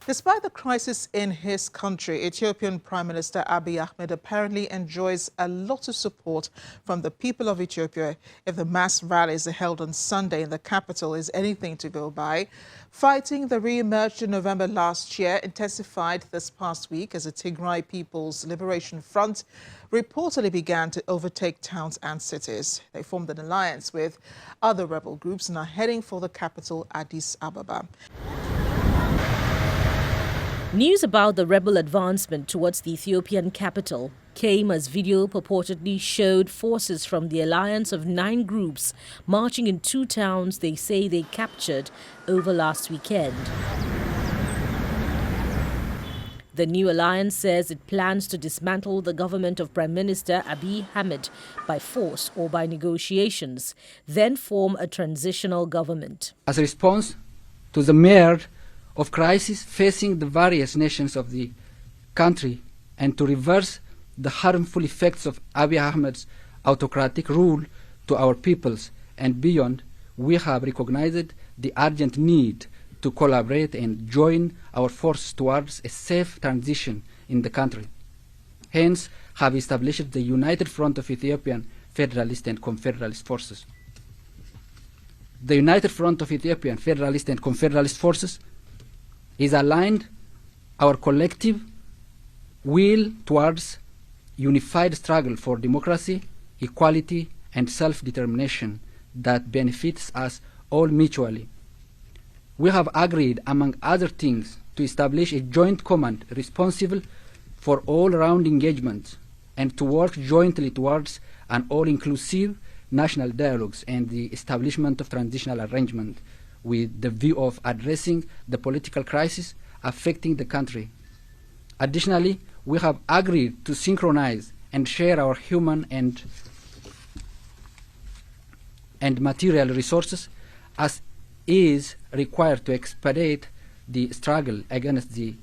Despite the crisis in his country, Ethiopian Prime Minister Abiy Ahmed apparently enjoys a lot of support from the people of Ethiopia if the mass rallies held on Sunday in the capital is anything to go by. Fighting that re-emerged in November last year intensified this past week as the Tigray People's Liberation Front reportedly began to overtake towns and cities. They formed an alliance with other rebel groups and are heading for the capital, Addis Ababa. News about the rebel advancement towards the Ethiopian capital came as video purportedly showed forces from the alliance of 9 groups marching in 2 towns they say they captured over last weekend. The new alliance says it plans to dismantle the government of Prime Minister Abiy Ahmed by force or by negotiations, then form a transitional government. As a response to the myriad of crises facing the various nations of the country and to reverse the harmful effects of Abiy Ahmed's autocratic rule to our peoples and beyond, we have recognized the urgent need to collaborate and join our forces towards a safe transition in the country. Hence, have established the United Front of Ethiopian Federalist and Confederalist Forces. The United Front of Ethiopian Federalist and Confederalist Forces is aligned our collective will towards unified struggle for democracy, equality, and self-determination that benefits us all mutually. We have agreed, among other things, to establish a joint command responsible for all-round engagement and to work jointly towards an all-inclusive national dialogues and the establishment of transitional arrangement with the view of addressing the political crisis affecting the country. Additionally, we have agreed to synchronize and share our human and material resources as is required to expedite the struggle against the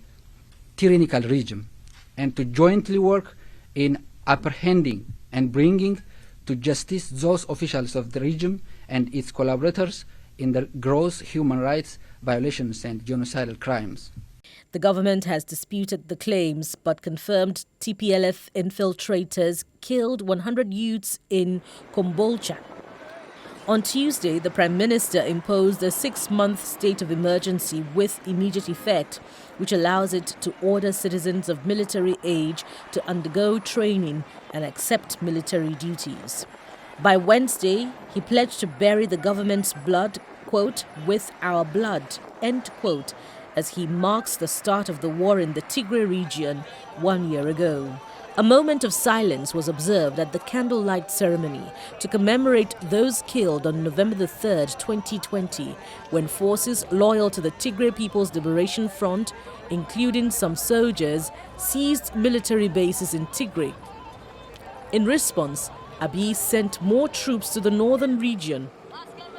tyrannical regime and to jointly work in apprehending and bringing to justice those officials of the regime and its collaborators in the gross human rights violations and genocidal crimes. The government has disputed the claims but confirmed TPLF infiltrators killed 100 youths in Kombolcha. On Tuesday, the Prime Minister imposed a 6-month state of emergency with immediate effect, which allows it to order citizens of military age to undergo training and accept military duties. By Wednesday, he pledged to bury the government's blood, quote, with our blood, end quote, as he marks the start of the war in the Tigray region 1 year ago. A moment of silence was observed at the candlelight ceremony to commemorate those killed on November the 3rd, 2020, when forces loyal to the Tigray People's Liberation Front, including some soldiers, seized military bases in Tigray. In response, Abiy sent more troops to the northern region.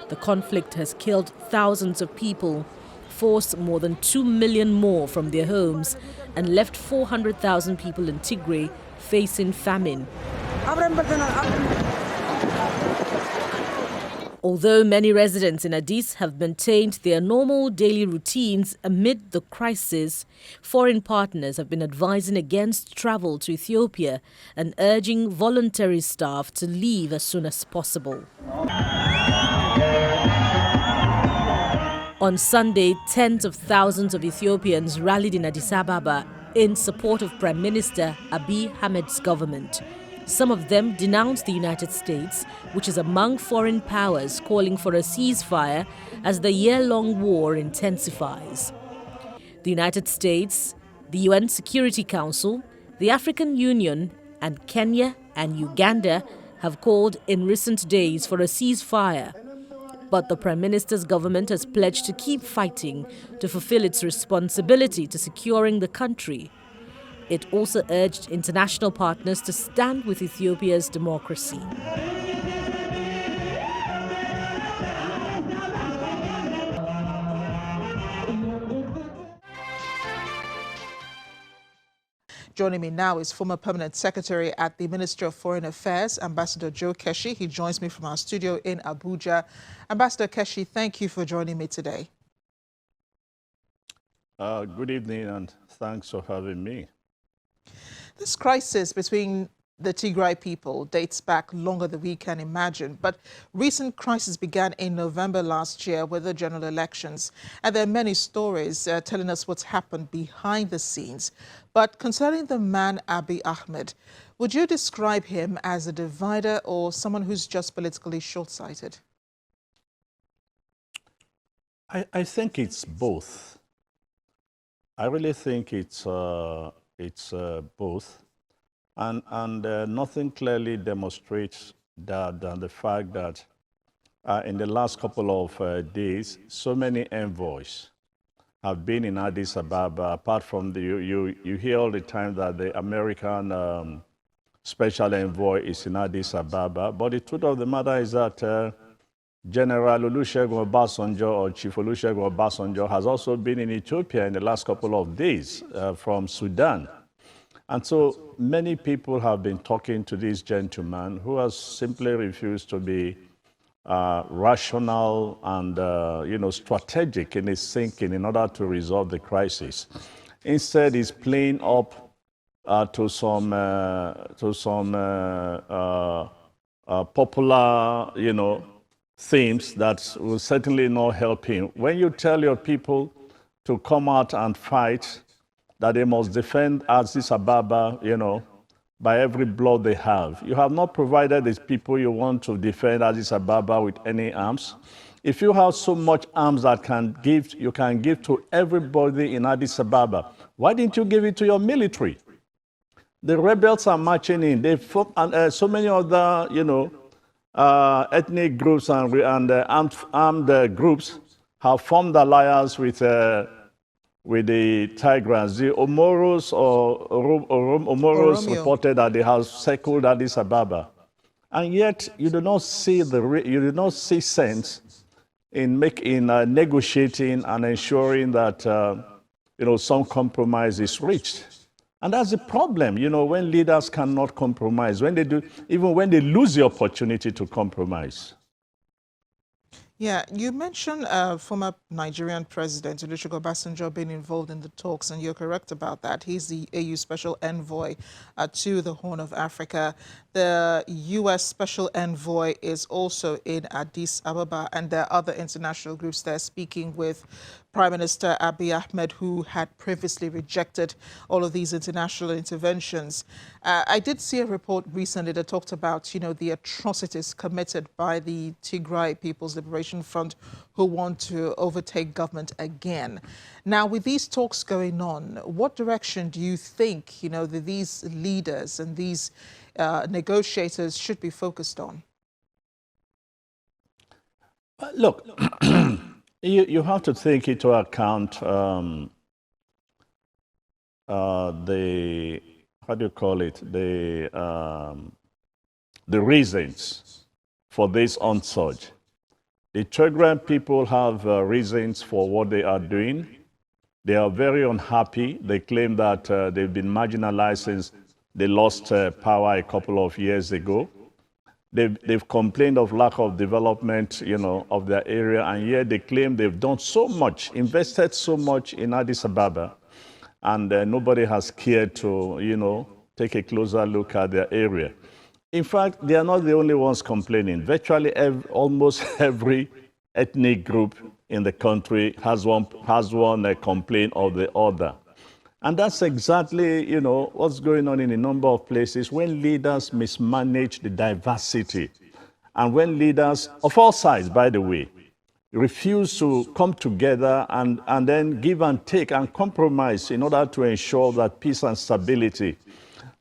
The conflict has killed thousands of people, forced more than 2 million more from their homes, and left 400,000 people in Tigray facing famine. Although many residents in Addis have maintained their normal daily routines amid the crisis, foreign partners have been advising against travel to Ethiopia and urging voluntary staff to leave as soon as possible. On Sunday, tens of thousands of Ethiopians rallied in Addis Ababa in support of Prime Minister Abiy Ahmed's government. Some of them denounced the United States, which is among foreign powers calling for a ceasefire as the year-long war intensifies. The United States, the UN Security Council, the African Union, and Kenya and Uganda have called in recent days for a ceasefire. But the Prime Minister's government has pledged to keep fighting to fulfill its responsibility to securing the country. It also urged international partners to stand with Ethiopia's democracy. Joining me now is former Permanent Secretary at the Ministry of Foreign Affairs, Ambassador Joe Keshi. He joins me from our studio in Abuja. Ambassador Keshi, thank you for joining me today. Good evening, and thanks for having me. This crisis between the Tigray people dates back longer than we can imagine, but recent crisis began in November last year with the general elections, and there are many stories telling us what's happened behind the scenes. But concerning the man Abiy Ahmed, would you describe him as a divider or someone who's just politically short-sighted? I think it's both. I really think it's both, and nothing clearly demonstrates that than the fact that in the last couple of days, so many envoys have been in Addis Ababa. Apart from you hear all the time that the American special envoy is in Addis Ababa, but the truth of the matter is that General Olusegun Obasanjo, or Chief Olusegun Obasanjo, has also been in Ethiopia in the last couple of days from Sudan. And so many people have been talking to this gentleman who has simply refused to be rational and strategic in his thinking in order to resolve the crisis. Instead, he's playing up to some popular, themes that will certainly not help him. When you tell your people to come out and fight, that they must defend Addis Ababa, by every blood they have, you have not provided these people you want to defend Addis Ababa with any arms. If you have so much arms that you can give to everybody in Addis Ababa, why didn't you give it to your military? The rebels are marching in. They fought, and so many other, ethnic groups and armed groups have formed alliance with the Tigrans. The Omoros Oromio reported that they have circled Addis Ababa, and yet you do not see sense in negotiating and ensuring that some compromise is reached. And that's the problem, when leaders cannot compromise, even when they lose the opportunity to compromise. Yeah, you mentioned former Nigerian President Olusegun Obasanjo being involved in the talks, and you're correct about that. He's the AU Special Envoy to the Horn of Africa. The U.S. Special Envoy is also in Addis Ababa, and there are other international groups there speaking with Prime Minister Abiy Ahmed, who had previously rejected all of these international interventions. I did see a report recently that talked about, the atrocities committed by the Tigray People's Liberation Front, who want to overtake government again. Now, with these talks going on, what direction do you think, these leaders and these negotiators should be focused on? Look, you have to take into account the reasons for this onsurge. The Tigray people have reasons for what they are doing. They are very unhappy. They claim that they've been marginalized since they lost power a couple of years ago. They've complained of lack of development, of their area, and yet they claim they've done so much, invested so much in Addis Ababa, and nobody has cared to, take a closer look at their area. In fact, they are not the only ones complaining. Virtually almost every ethnic group in the country has one complaint or the other. And that's exactly, what's going on in a number of places when leaders mismanage the diversity. And when leaders, of all sides, by the way, refuse to come together and then give and take and compromise in order to ensure that peace and stability,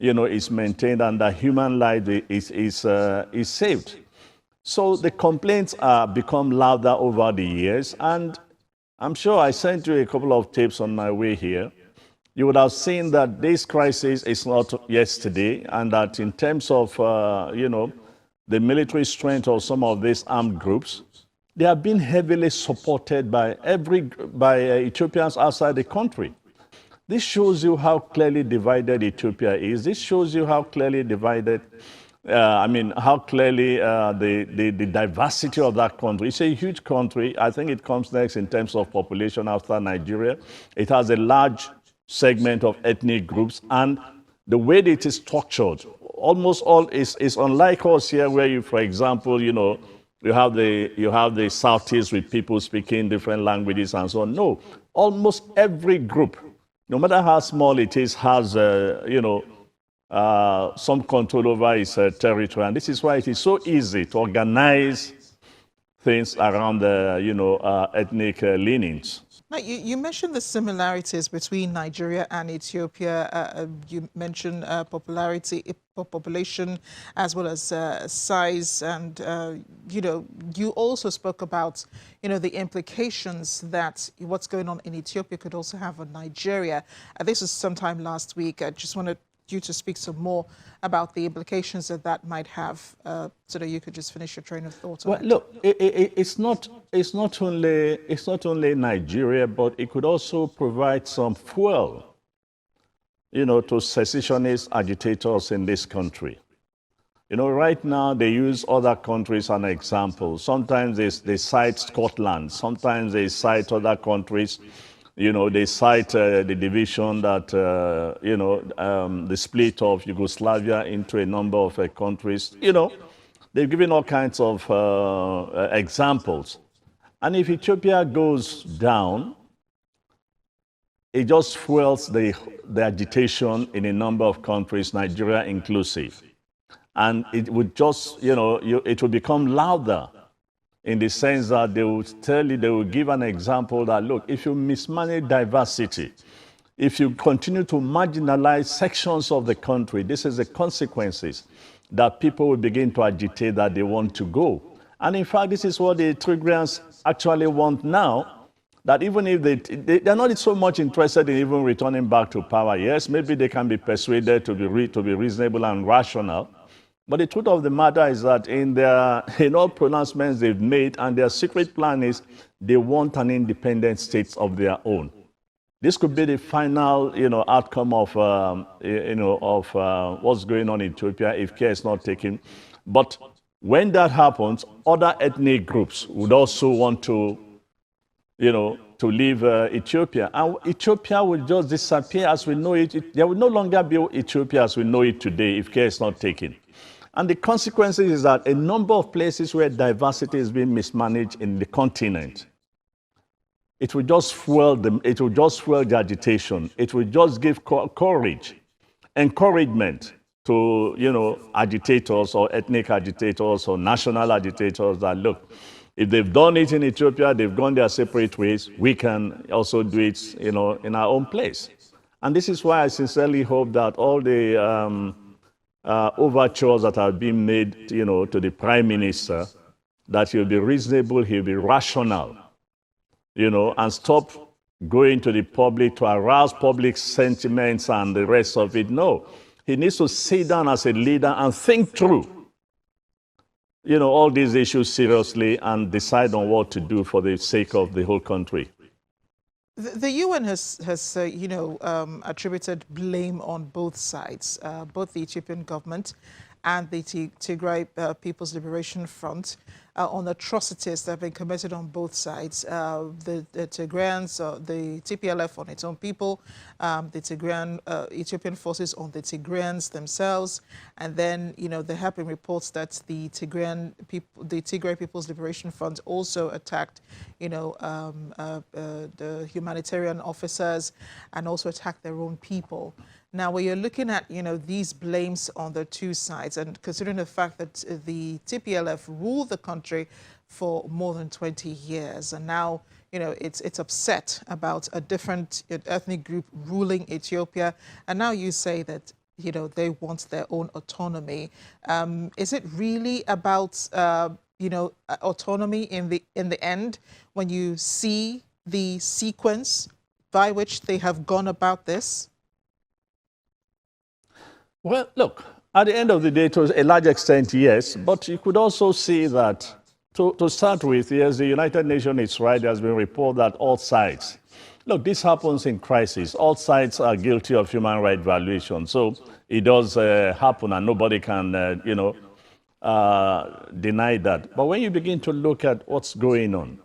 is maintained and that human life is saved. So the complaints become louder over the years. And I'm sure I sent you a couple of tapes on my way here. You would have seen that this crisis is not yesterday, and that in terms of, the military strength of some of these armed groups, they have been heavily supported by Ethiopians outside the country. This shows you how clearly divided Ethiopia is. This shows you how clearly divided I mean, how clearly the diversity of that country. It's a huge country. I think it comes next in terms of population after Nigeria. It has a large segment of ethnic groups, and the way that it is structured, almost all is unlike us here, where you, for example, you have the Southeast with people speaking different languages and so on. No, almost every group, no matter how small it is, has some control over its territory, and this is why it is so easy to organize things around the ethnic leanings. Now, you mentioned the similarities between Nigeria and Ethiopia. You mentioned population as well as size, and you also spoke about the implications that what's going on in Ethiopia could also have on Nigeria. This was sometime last week. I just wanted you to speak some more about the implications that might have, so that you could just finish your train of thought. Well, look, it's not only Nigeria, but it could also provide some fuel, to secessionist agitators in this country. Right now they use other countries as an example. Sometimes they cite Scotland. Sometimes they cite other countries. They cite the division that, the split of Yugoslavia into a number of countries. They've given all kinds of examples. And if Ethiopia goes down, it just fuels the agitation in a number of countries, Nigeria inclusive. And it would just, it will become louder, in the sense that they will tell you, they will give an example that, look, if you mismanage diversity, if you continue to marginalize sections of the country, this is the consequences that people will begin to agitate that they want to go. And in fact, this is what the Tigrayans actually want now, that even if they're not so much interested in even returning back to power. Yes, maybe they can be persuaded to be reasonable and rational. But the truth of the matter is that in all pronouncements they've made, and their secret plan is they want an independent state of their own. This could be the final, outcome of, what's going on in Ethiopia if care is not taken. But when that happens, other ethnic groups would also want to, to leave Ethiopia. And Ethiopia will just disappear as we know it. There will no longer be Ethiopia as we know it today if care is not taken. And the consequences is that a number of places where diversity is being mismanaged in the continent, it will just fuel the agitation. It will just give courage, encouragement to, agitators or ethnic agitators or national agitators that, look, if they've done it in Ethiopia, they've gone their separate ways, we can also do it, in our own place. And this is why I sincerely hope that all the overtures that have been made, to the Prime Minister, that he'll be reasonable, he'll be rational, and stop going to the public to arouse public sentiments and the rest of it. No, he needs to sit down as a leader and think through, all these issues seriously and decide on what to do for the sake of the whole country. The UN has attributed blame on both sides, both the Ethiopian government and the Tigray People's Liberation Front, on atrocities that have been committed on both sides. The Tigrayans, the TPLF on its own people, the Tigrayan Ethiopian forces on the Tigrayans themselves, and then there have been reports that the Tigray People's Liberation Front also attacked, the humanitarian officers and also attacked their own people. Now, when you're looking at, these blames on the two sides, and considering the fact that the TPLF ruled the country for more than 20 years, and now, it's upset about a different ethnic group ruling Ethiopia, and now you say that, they want their own autonomy. Is it really about, autonomy in the end when you see the sequence by which they have gone about this? Well, look, at the end of the day, to a large extent, yes, but you could also see that, to start with, yes, the United Nations is right. There has been a report that all sides, Look, this happens in crisis. All sides are guilty of human rights violation. So it does happen, and nobody can, deny that. But when you begin to look at what's going on,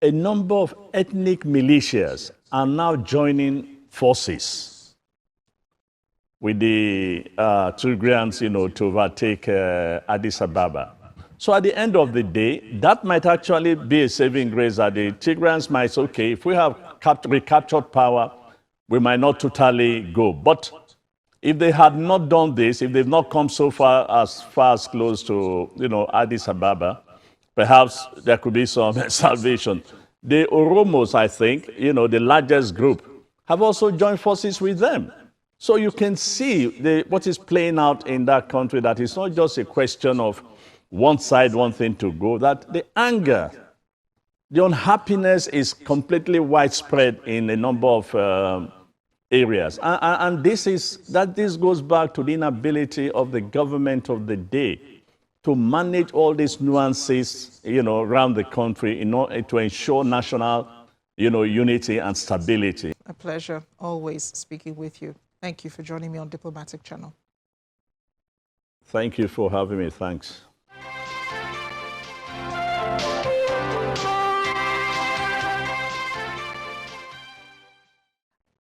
a number of ethnic militias are now joining forces with the Tigrayans, to overtake Addis Ababa. So at the end of the day, that might actually be a saving grace that the Tigrayans might say, okay, if we have recaptured power, we might not totally go. But if they had not done this, if they've not come so far as close to, Addis Ababa, perhaps there could be some salvation. The Oromos, I think, the largest group, have also joined forces with them. So you can see what is playing out in that country, that it's not just a question of one side, one thing to go, that the anger, the unhappiness is completely widespread in a number of areas. And this goes back to the inability of the government of the day to manage all these nuances, around the country in order to ensure national, unity and stability. A pleasure always speaking with you. Thank you for joining me on Diplomatic Channel. Thank you for having me. Thanks.